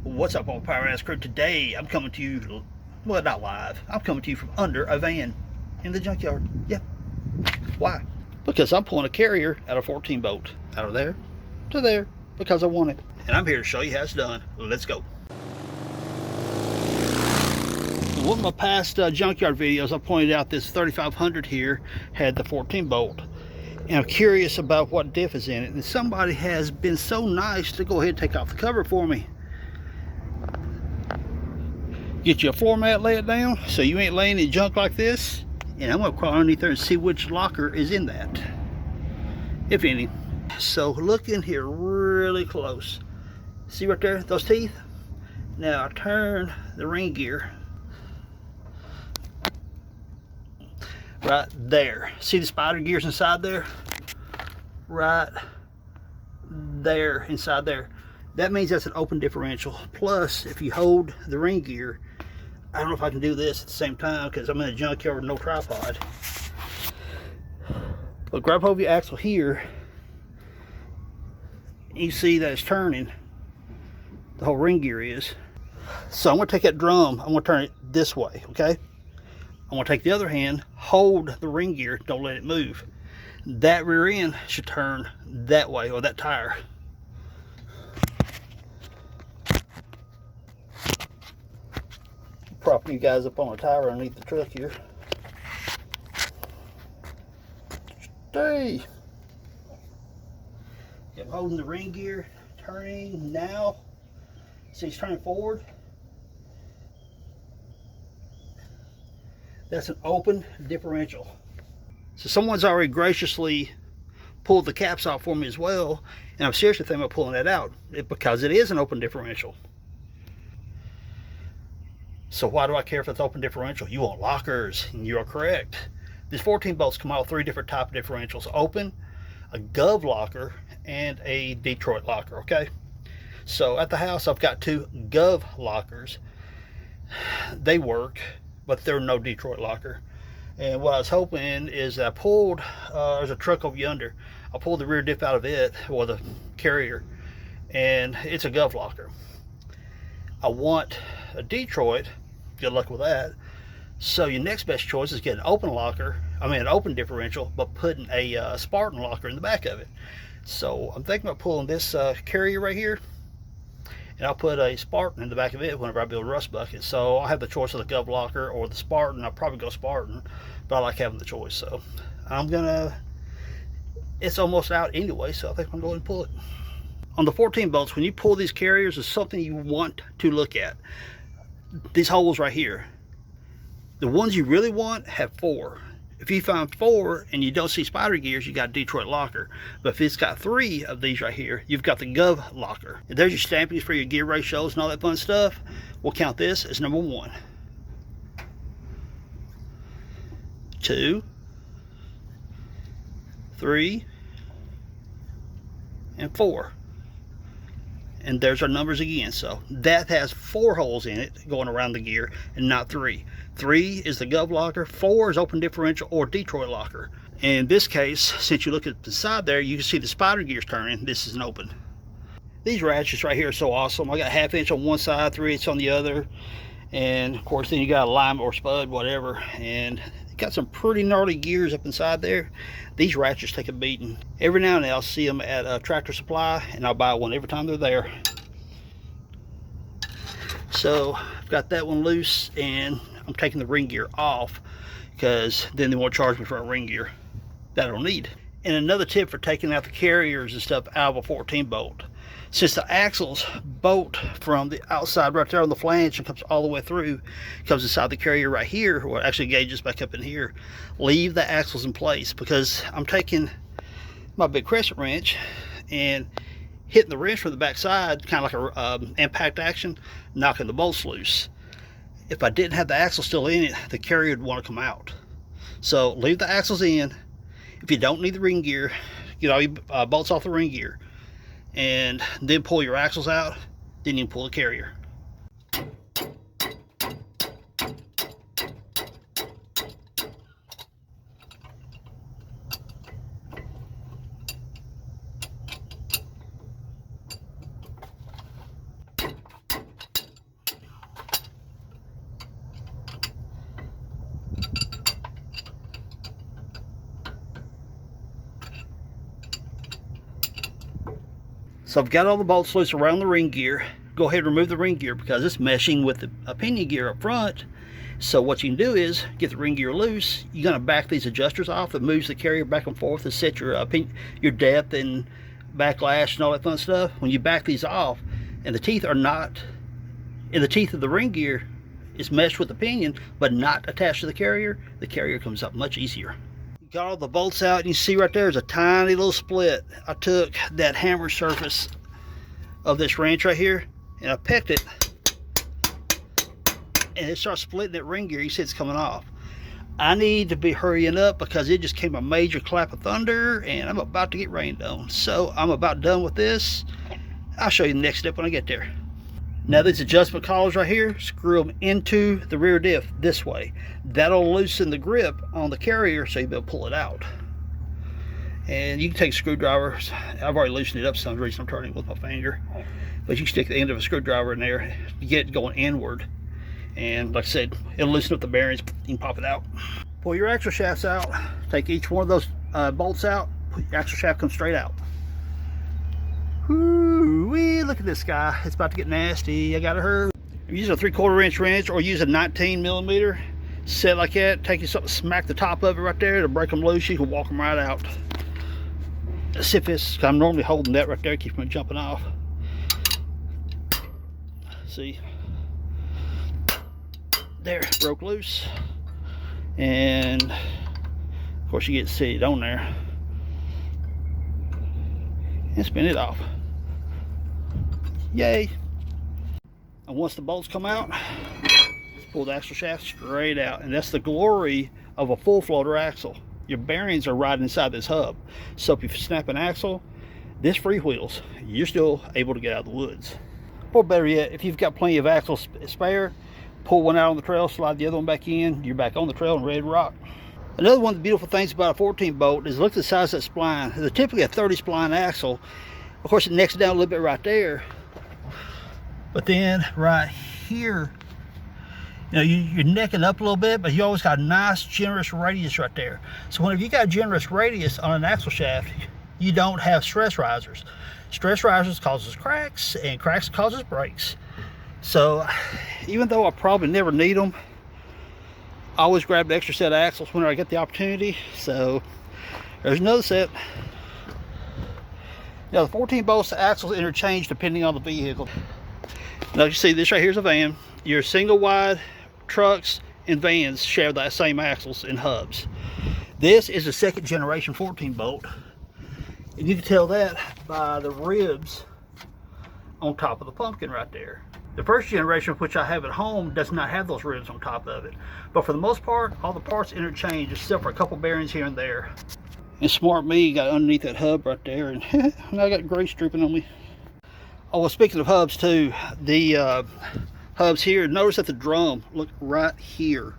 What's up, all Power Ass Crew? Today I'm coming to you, well, not live. I'm coming to you from under a van in the junkyard. Yep. Why? Because I'm pulling a carrier out of 14 bolt out of there to there because I want it, and I'm here to show you how it's done. Let's go. In one of my past junkyard videos, I pointed out this 3500 here had the 14 bolt. And I'm curious about what diff is in it, and somebody has been so nice to go ahead and take off the cover for me. Get you a floor mat, lay it down so you ain't laying in junk like this, and I'm gonna crawl underneath there and see which locker is in that, if any. So look in here really close. See right there, those teeth? Now turn the ring gear right there. See the spider gears inside there? Right there, inside there. That means that's an open differential. Plus, if you hold the ring gear, I don't know if I can do this at the same time because I'm in a junkyard with no tripod. But grab hold of your axle here. You see that it's turning. The whole ring gear is. So I'm going to take that drum, I'm going to turn it this way, okay? I'm going to take the other hand, hold the ring gear, don't let it move. That rear end should turn that way, or that tire. Propping you guys up on a tire underneath the truck here. Stay. I'm holding the ring gear, turning now. See, it's turning forward. That's an open differential. So someone's already graciously pulled the caps off for me as well, and I'm seriously thinking about pulling that out because it is an open differential. So why do I care if it's open differential? You want lockers, and you are correct. These 14 bolts come out with 3 different type of differentials: open, a gov locker, and a Detroit locker. Okay, so at the house I've got 2 gov lockers. They work, but they're no Detroit locker. And what I was hoping is that I pulled, there's a truck over yonder, I pulled the rear diff out of it, or the carrier, and it's a gov locker. I want a Detroit, good luck with that. So your next best choice is get an open locker, an open differential, but putting a Spartan locker in the back of it. So I'm thinking about pulling this carrier right here, and I'll put a Spartan in the back of it whenever I build rust buckets. So I'll have the choice of the gov locker or the Spartan. I'll probably go Spartan, but I like having the choice. So it's almost out anyway, so I think I'm going to pull it. On the 14 bolts, when you pull these carriers, is something you want to look at. These holes right here, the ones you really want have 4. If you find 4 and you don't see spider gears, you got a Detroit locker. But if it's got 3 of these right here, you've got the gov locker. And there's your stampings for your gear ratios and all that fun stuff. We'll count this as number 1, 2, 3, and 4. And there's our numbers again. So that has 4 holes in it going around the gear and not 3. 3 is the gov locker, 4 is open differential or Detroit locker. In this case, since you look at the side there, you can see the spider gears turning. This is an open. These ratchets right here are so awesome. I got 1/2 inch on one side, 3/8 on the other, and of course then you got a lime or spud, whatever, and got some pretty gnarly gears up inside there. These ratchets take a beating. Every now and then I'll see them at a Tractor Supply, and I'll buy one every time they're there. So I've got that one loose, and I'm taking the ring gear off because then they won't charge me for a ring gear that I don't need. And another tip for taking out the carriers and stuff out of a 14 bolt, since the axles bolt from the outside right there on the flange and comes all the way through, comes inside the carrier right here, or actually gauges back up in here, leave the axles in place, because I'm taking my big crescent wrench and hitting the wrench from the back side, kind of like a impact action, knocking the bolts loose. If I didn't have the axle still in it, the carrier would want to come out. So leave the axles in. If you don't need the ring gear, get all your bolts off the ring gear, and then pull your axles out, then you can pull the carrier. So I've got all the bolts loose around the ring gear. Go ahead and remove the ring gear because it's meshing with the pinion gear up front. So what you can do is get the ring gear loose. You're going to back these adjusters off that moves the carrier back and forth to set your depth and backlash and all that fun stuff. When you back these off and the teeth are not in the teeth of the ring gear, it's meshed with the pinion but not attached to the carrier comes up much easier. Got all the bolts out, and you see right there's a tiny little split. I took that hammer surface of this wrench right here and I pecked it, and it starts splitting that ring gear. You see it's coming off. I need to be hurrying up because it just came a major clap of thunder and I'm about to get rained on. So I'm about done with this. I'll show you the next step when I get there. Now these adjustment collars right here, screw them into the rear diff this way. That'll loosen the grip on the carrier so you'll be able to pull it out. And you can take a screwdriver. I've already loosened it up, some reason I'm turning it with my finger. But you can stick the end of a screwdriver in there to get it going inward. And like I said, it'll loosen up the bearings. You can pop it out. Pull your axle shafts out. Take each one of those bolts out. Your axle shaft comes straight out. Woo-wee, look at this guy. It's about to get nasty. I gotta hurry. If you're using a 3/4 inch wrench or use a 19mm, set like that, take you something, smack the top of it right there to break them loose. You can walk them right out. Let's see if it's, I'm normally holding that right there, keep them jumping off. See? There, broke loose. And of course you get to see it on there. And spin it off. Yay. And once the bolts come out, pull the axle shaft straight out. And that's the glory of a full floater axle. Your bearings are right inside this hub. So if you snap an axle, this freewheels. You're still able to get out of the woods. Or better yet, if you've got plenty of axles spare, pull one out on the trail, slide the other one back in, you're back on the trail and ready to rock. Another one of the beautiful things about a 14 bolt is look at the size of that spline. It's typically a 30 spline axle. Of course it necks down a little bit right there. But then right here, you know, you're necking up a little bit, but you always got a nice generous radius right there. So whenever you got a generous radius on an axle shaft, you don't have stress risers. Stress risers causes cracks, and cracks causes breaks. So even though I probably never need them, I always grab an extra set of axles whenever I get the opportunity. So there's another set. Now the 14 bolts axles interchange depending on the vehicle. Now you see this right here is a van. Your single wide trucks and vans share the same axles and hubs. This is a second generation 14 bolt. And you can tell that by the ribs on top of the pumpkin right there. The first generation, which I have at home, does not have those ribs on top of it. But for the most part, all the parts interchange except for a couple bearings here and there. And smart me got underneath that hub right there, and I got grease dripping on me. Oh, well, speaking of hubs too, the hubs here, notice that the drum, look right here.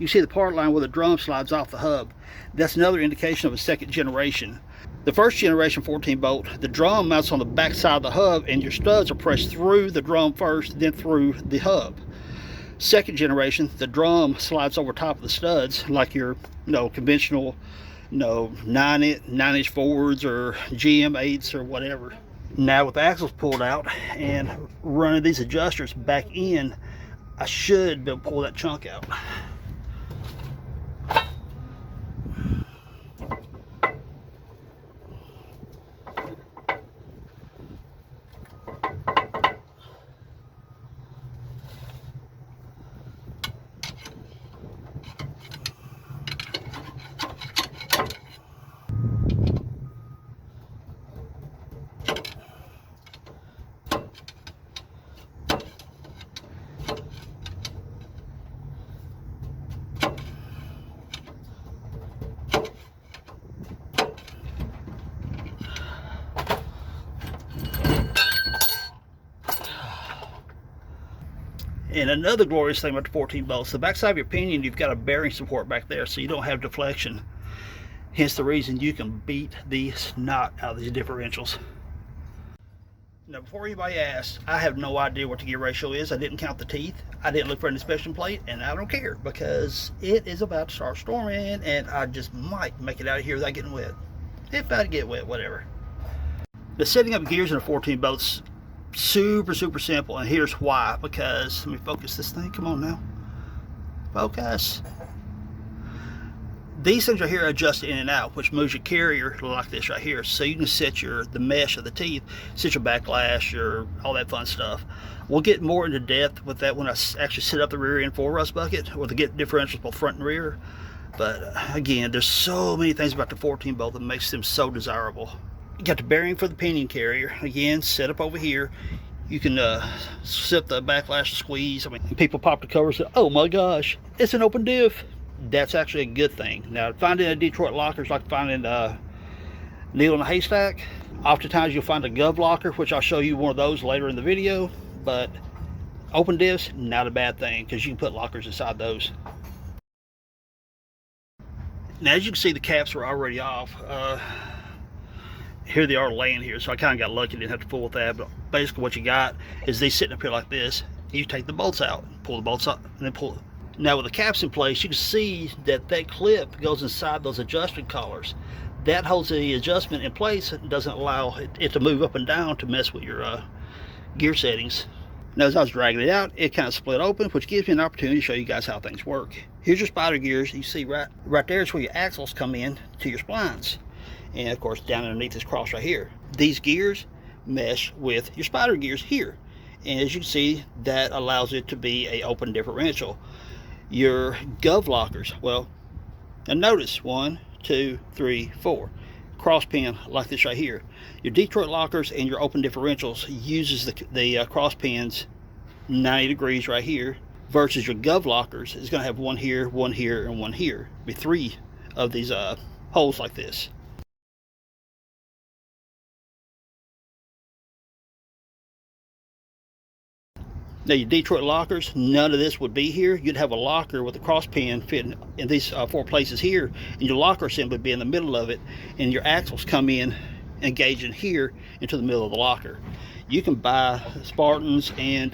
You see the part line where the drum slides off the hub. That's another indication of a second generation. The first generation 14 bolt, the drum mounts on the back side of the hub and your studs are pressed through the drum first, then through the hub. Second generation, the drum slides over top of the studs like your conventional 9-inch Fords or GM 8s or whatever. Now with the axles pulled out and running these adjusters back in, I should be able to pull that chunk out. And another glorious thing about the 14 bolts, the backside of your pinion, you've got a bearing support back there so you don't have deflection. Hence the reason you can beat the snot out of these differentials. Now before anybody asks, I have no idea what the gear ratio is. I didn't count the teeth. I didn't look for an inspection plate, and I don't care because it is about to start storming and I just might make it out of here without getting wet. If I get wet, whatever. The setting up gears in a 14 boat's super simple, and here's why. Because, let me focus this thing, come on now, focus. These things right here adjust in and out, which moves your carrier like this right here, so you can set the mesh of the teeth, set your backlash, all that fun stuff. We'll get more into depth with that when I actually set up the rear end for a rust bucket, or the differentials both front and rear. But again, there's so many things about the 14 bolt that makes them so desirable. You got the bearing for the pinion carrier, again, set up over here. You can set the backlash and squeeze. I mean, people pop the covers and say, oh my gosh, it's an open diff. That's actually a good thing. Now, finding a Detroit locker is like finding a needle in a haystack. Oftentimes you'll find a gov locker, which I'll show you one of those later in the video. But open diffs, not a bad thing, because you can put lockers inside those. Now, as you can see, the caps are already off. Here they are laying here, so I kind of got lucky, didn't have to fool with that. But basically what you got is these sitting up here like this. You take the bolts out, pull the bolts up, and then pull it. Now with the caps in place, you can see that that clip goes inside those adjustment collars. That holds the adjustment in place and doesn't allow it to move up and down to mess with your gear settings. Now as I was dragging it out, it kind of split open, which gives me an opportunity to show you guys how things work. Here's your spider gears. You see right there is where your axles come in to your splines. And of course down underneath this cross right here. These gears mesh with your spider gears here. And as you can see, that allows it to be an open differential. Your gov lockers, well, and notice 1, 2, 3, 4 cross pin like this right here. Your Detroit lockers and your open differentials uses the cross pins 90 degrees right here, versus your gov lockers is going to have one here, and one here. Be 3 of these holes like this. Now your Detroit lockers, none of this would be here. You'd have a locker with a cross pin fitting in these 4 places here, and your locker assembly would be in the middle of it, and your axles come in, engaging here into the middle of the locker. You can buy Spartans and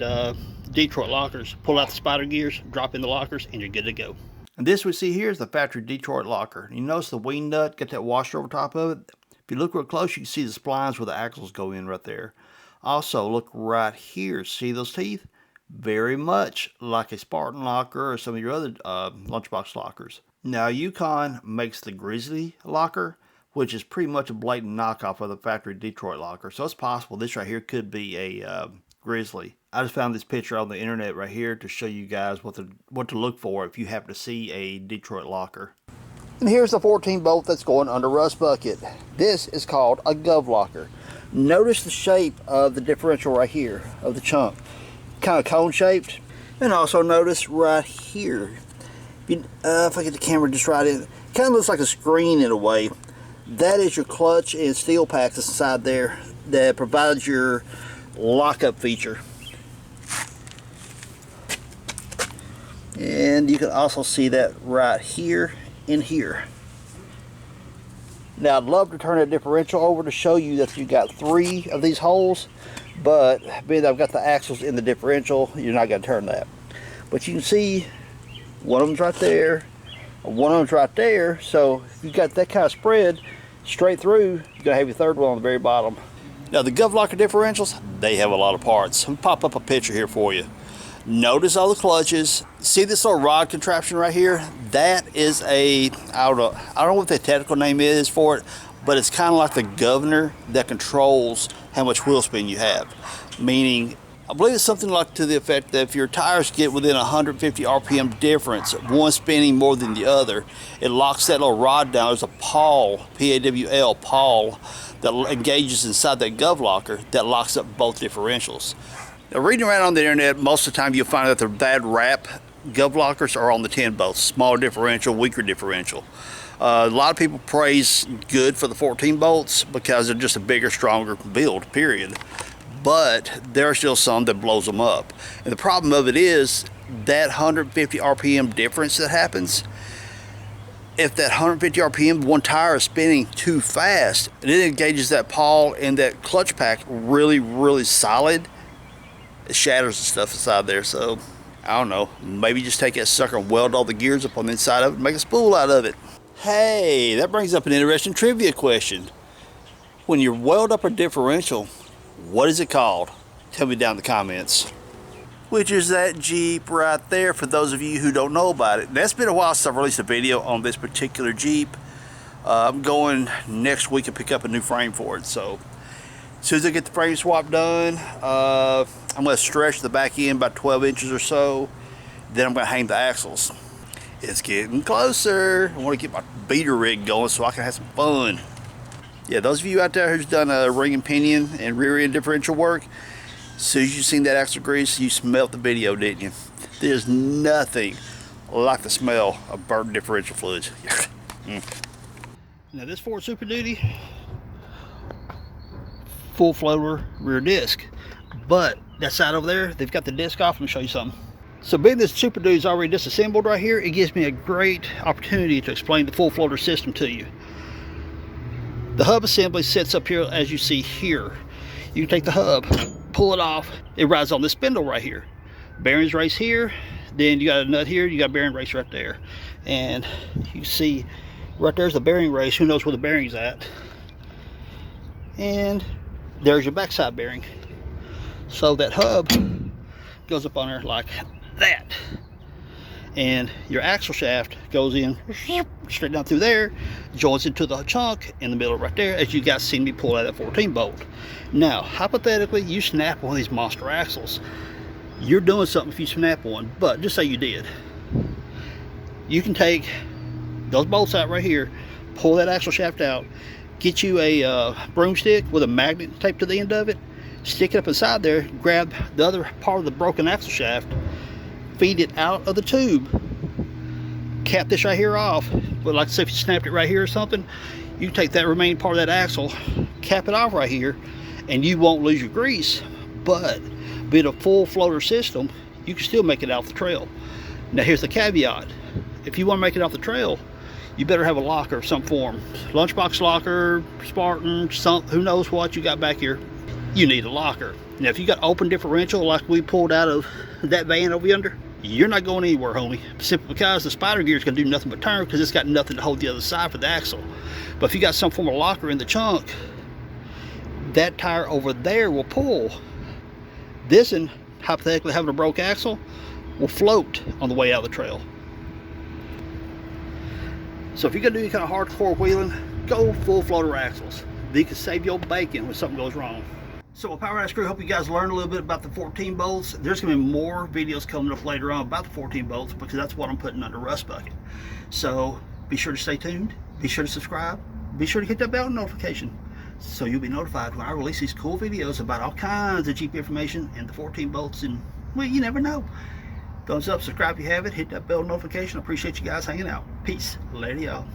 Detroit lockers, pull out the spider gears, drop in the lockers, and you're good to go. And this we see here is the factory Detroit locker. You notice the wing nut, got that washer over top of it. If you look real close, you can see the splines where the axles go in right there. Also, look right here. See those teeth? Very much like a Spartan locker or some of your other lunchbox lockers. Now Yukon makes the Grizzly locker, which is pretty much a blatant knockoff of the factory Detroit locker. So it's possible this right here could be a Grizzly. I just found this picture on the internet right here to show you guys what to look for if you happen to see a Detroit locker. And here's the 14 bolt that's going under rust bucket. This is called a gov locker. Notice the shape of the differential right here of the chunk. Kind of cone shaped. And also notice right here, if I get the camera just right in, it kind of looks like a screen in a way. That is your clutch and steel packs inside there that provides your lockup feature. And you can also see that right here and here. Now I'd love to turn that differential over to show you that you got 3 of these holes, but being that I've got the axles in the differential, you're not going to turn that. But you can see one of them's right there, one of them's right there, so if you've got that kind of spread straight through, you're going to have your third one on the very bottom. Now the gov locker differentials, they have a lot of parts. I'll pop up a picture here for you. Notice all the clutches. See this little rod contraption right here? That is I don't know what the technical name is for it, but it's kind of like the governor that controls how much wheel spin you have. Meaning, I believe it's something like to the effect that if your tires get within 150 RPM difference, one spinning more than the other, it locks that little rod down. There's a pawl, P-A-W-L, pawl, that engages inside that gov locker that locks up both differentials. Now, reading around on the internet, most of the time you'll find that the bad rap gov lockers are on the 10 bolts, smaller differential, weaker differential. A lot of people praise good for the 14 bolts because they're just a bigger, stronger build, period. But there are still some that blows them up. And the problem of it is that 150 RPM difference that happens. If that 150 RPM, one tire is spinning too fast, and it engages that pawl and that clutch pack really, really solid, it shatters the stuff inside there. So, I don't know, maybe just take that sucker and weld all the gears up on the inside of it and make a spool out of it. Hey, that brings up an interesting trivia question. When you weld up a differential, what is it called? Tell me down in the comments. Which is that Jeep right there, for those of you who don't know about it. Now, it's been a while since I've released a video on this particular Jeep. I'm going next week to pick up a new frame for it. So as soon as I get the frame swap done, I'm going to stretch the back end by 12 inches or so. Then I'm going to hang the axles. It's getting closer. I want to get my beater rig going so I can have some fun. Yeah, those of you out there who's done a ring and pinion and rear end differential work, as soon as you seen that axle grease, you smelled the video, didn't you? There's nothing like the smell of burnt differential fluids. Now this Ford Super Duty, full floater rear disc, but that side over there, they've got the disc off. Let me show you something. So being this Super Duty is already disassembled right here, it gives me a great opportunity to explain the full floater system to you. The hub assembly sits up here as you see here. You can take the hub, pull it off, it rides on this spindle right here. Bearings race here, then you got a nut here, you got a bearing race right there. And you see right there's the bearing race, who knows where the bearing's at. And there's your backside bearing. So that hub goes up on there like that. And your axle shaft goes in straight down through there, joins into the chunk in the middle right there, as you guys seen me pull out that 14 bolt. Now, hypothetically, you snap one of these monster axles. You're doing something if you snap one, but just say you did. You can take those bolts out right here, pull that axle shaft out, get you a broomstick with a magnet taped to the end of it, stick it up inside there, grab the other part of the broken axle shaft, feed it out of the tube, cap this right here off. But like I said, if you snapped it right here or something, you can take that remaining part of that axle, cap it off right here, and you won't lose your grease. But being a full floater system, you can still make it off the trail. Now here's the caveat: if you want to make it off the trail, you better have a locker of some form. Lunchbox locker, Spartan, who knows what you got back here. You need a locker. Now if you got open differential like we pulled out of that van over yonder, you're not going anywhere, homie. Simply because the spider gear is going to do nothing but turn, because it's got nothing to hold the other side for the axle. But if you got some form of locker in the chunk, that tire over there will pull. This, and hypothetically having a broke axle, will float on the way out of the trail. So if you're going to do any kind of hardcore wheeling, go full floater axles. You can save your bacon when something goes wrong. So Power Ass Crew, hope you guys learned a little bit about the 14 bolts. There's going to be more videos coming up later on about the 14 bolts, because that's what I'm putting under Rust Bucket. So be sure to stay tuned, be sure to subscribe, be sure to hit that bell notification so you'll be notified when I release these cool videos about all kinds of Jeep information and the 14 bolts, and well, you never know. Thumbs up, subscribe if you have it, hit that bell notification. I appreciate you guys hanging out. Peace. Later, y'all.